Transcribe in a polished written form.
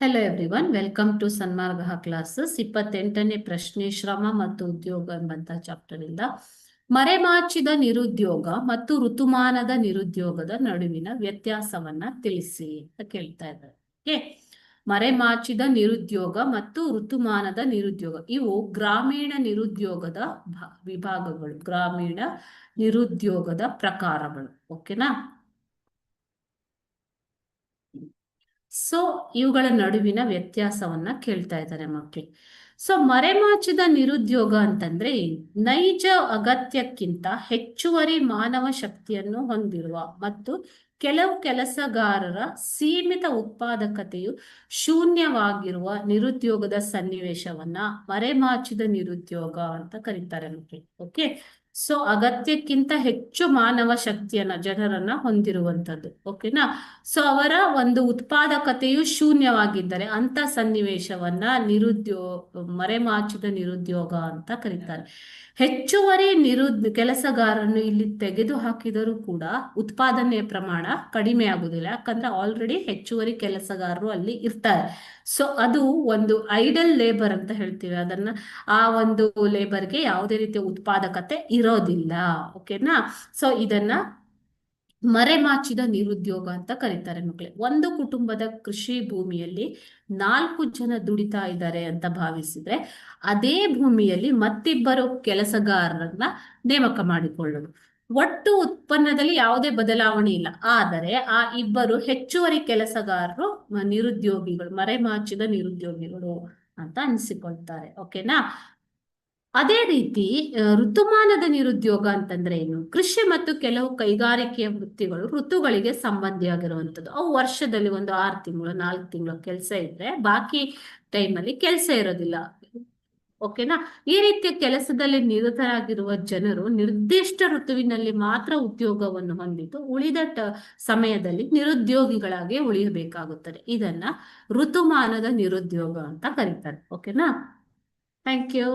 Hello everyone, welcome to Sanmarga classes. 28ನೇ ಪ್ರಶ್ನೆ ಶ್ರಮ ಮತ್ತು ಉದ್ಯೋಗ ಎಂಬಂತ ಚಾಪ್ಟರ್ ಇಂದ ಮರೆಮಾಚಿದ ನಿರುದ್ಯೋಗ ಮತ್ತು ಋತುಮಾನದ ನಿರುದ್ಯೋಗದ ನಡುವಿನ ವ್ಯತ್ಯಾಸವನ್ನ ತಿಳಿಸಿ ಅಂತ ಕೇಳ್ತಾ ಇದ್ದಾರೆ. ಓಕೆ, ಮರೆಮಾಚಿದ ನಿರುದ್ಯೋಗ ಮತ್ತು ಋತುಮಾನದ ನಿರುದ್ಯೋಗ ಇವು ಗ್ರಾಮೀಣ ನಿರುದ್ಯೋಗದ ವಿಭಾಗಗಳು, ಗ್ರಾಮೀಣ ನಿರುದ್ಯೋಗದ ಪ್ರಕಾರಗಳು. ಓಕೆನಾ? ಸೊ ಇವುಗಳ ನಡುವಿನ ವ್ಯತ್ಯಾಸವನ್ನ ಕೇಳ್ತಾ ಇದ್ದಾರೆ ಮಕ್ಕಳು. ಸೊ ಮರೆಮಾಚಿದ ನಿರುದ್ಯೋಗ ಅಂತಂದ್ರೆ ನೈಜ ಅಗತ್ಯಕ್ಕಿಂತ ಹೆಚ್ಚುವರಿ ಮಾನವ ಶಕ್ತಿಯನ್ನು ಹೊಂದಿರುವ ಮತ್ತು ಕೆಲವು ಕೆಲಸಗಾರರ ಸೀಮಿತ ಉತ್ಪಾದಕತೆಯು ಶೂನ್ಯವಾಗಿರುವ ನಿರುದ್ಯೋಗದ ಸನ್ನಿವೇಶವನ್ನ ಮರೆಮಾಚಿದ ನಿರುದ್ಯೋಗ ಅಂತ ಕರೀತಾರೆ ಮಕ್ಕಳು. ಓಕೆ, ಸೊ ಅಗತ್ಯಕ್ಕಿಂತ ಹೆಚ್ಚು ಮಾನವ ಶಕ್ತಿಯನ್ನ ಜನರನ್ನ ಹೊಂದಿರುವಂತದ್ದು. ಓಕೆನಾ? ಸೊ ಅವರ ಒಂದು ಉತ್ಪಾದಕತೆಯು ಶೂನ್ಯವಾಗಿದ್ದರೆ ಅಂತ ಸನ್ನಿವೇಶವನ್ನ ಮರೆಮಾಚಿದ ನಿರುದ್ಯೋಗ ಅಂತ ಕರೀತಾರೆ. ಹೆಚ್ಚುವರಿ ಕೆಲಸಗಾರನ್ನು ಇಲ್ಲಿ ತೆಗೆದು ಹಾಕಿದರೂ ಕೂಡ ಉತ್ಪಾದನೆಯ ಪ್ರಮಾಣ ಕಡಿಮೆ ಆಗುದಿಲ್ಲ, ಯಾಕಂದ್ರೆ ಆಲ್ರೆಡಿ ಹೆಚ್ಚುವರಿ ಕೆಲಸಗಾರರು ಅಲ್ಲಿ ಇರ್ತಾರೆ. ಸೊ ಅದು ಒಂದು ಐಡಲ್ ಲೇಬರ್ ಅಂತ ಹೇಳ್ತೀವಿ, ಅದನ್ನ ಆ ಒಂದು ಲೇಬರ್ಗೆ ಯಾವುದೇ ರೀತಿಯ ಉತ್ಪಾದಕತೆ ಇರೋದಿಲ್ಲ. ಓಕೆನಾ? ಸೊ ಇದನ್ನ ಮರೆಮಾಚಿದ ನಿರುದ್ಯೋಗ ಅಂತ ಕರೀತಾರೆ ಮಕ್ಕಳೇ. ಒಂದು ಕುಟುಂಬದ ಕೃಷಿ ಭೂಮಿಯಲ್ಲಿ 4 ಜನ ದುಡಿತಾ ಇದ್ದಾರೆ ಅಂತ ಭಾವಿಸಿದ್ರೆ ಅದೇ ಭೂಮಿಯಲ್ಲಿ ಮತ್ತಿಬ್ಬರು ಕೆಲಸಗಾರರನ್ನ ನೇಮಕ ಮಾಡಿಕೊಳ್ಳೋದು. ಒಟ್ಟು ಉತ್ಪನ್ನದಲ್ಲಿ ಯಾವುದೇ ಬದಲಾವಣೆ ಇಲ್ಲ, ಆದರೆ ಆ ಇಬ್ಬರು ಹೆಚ್ಚುವರಿ ಕೆಲಸಗಾರರು ನಿರುದ್ಯೋಗಿಗಳು, ಮರೆಮಾಚಿದ ನಿರುದ್ಯೋಗಿಗಳು ಅಂತ ಅನಿಸಿಕೊಳ್ತಾರೆ. ಓಕೆನಾ? ಅದೇ ರೀತಿ ಋತುಮಾನದ ನಿರುದ್ಯೋಗ ಅಂತಂದ್ರೆ ಏನು? ಕೃಷಿ ಮತ್ತು ಕೆಲವು ಕೈಗಾರಿಕೆಯ ವೃತ್ತಿಗಳು ಋತುಗಳಿಗೆ ಸಂಬಂಧಿಯಾಗಿರುವಂಥದ್ದು. ಅವು ವರ್ಷದಲ್ಲಿ ಒಂದು 6 ತಿಂಗಳು 4 ತಿಂಗಳು ಕೆಲಸ ಇದ್ರೆ ಬಾಕಿ ಟೈಮಲ್ಲಿ ಕೆಲಸ ಇರೋದಿಲ್ಲ. ಓಕೆನಾ? ಈ ರೀತಿಯ ಕೆಲಸದಲ್ಲಿ ನಿರತರಾಗಿರುವ ಜನರು ನಿರ್ದಿಷ್ಟ ಋತುವಿನಲ್ಲಿ ಮಾತ್ರ ಉದ್ಯೋಗವನ್ನು ಹೊಂದಿದ್ದು ಉಳಿದ ಸಮಯದಲ್ಲಿ ನಿರುದ್ಯೋಗಿಗಳಾಗಿ ಉಳಿಯಬೇಕಾಗುತ್ತದೆ. ಇದನ್ನ ಋತುಮಾನದ ನಿರುದ್ಯೋಗ ಅಂತ ಕರೀತಾರೆ. ಓಕೆನಾ? Thank you.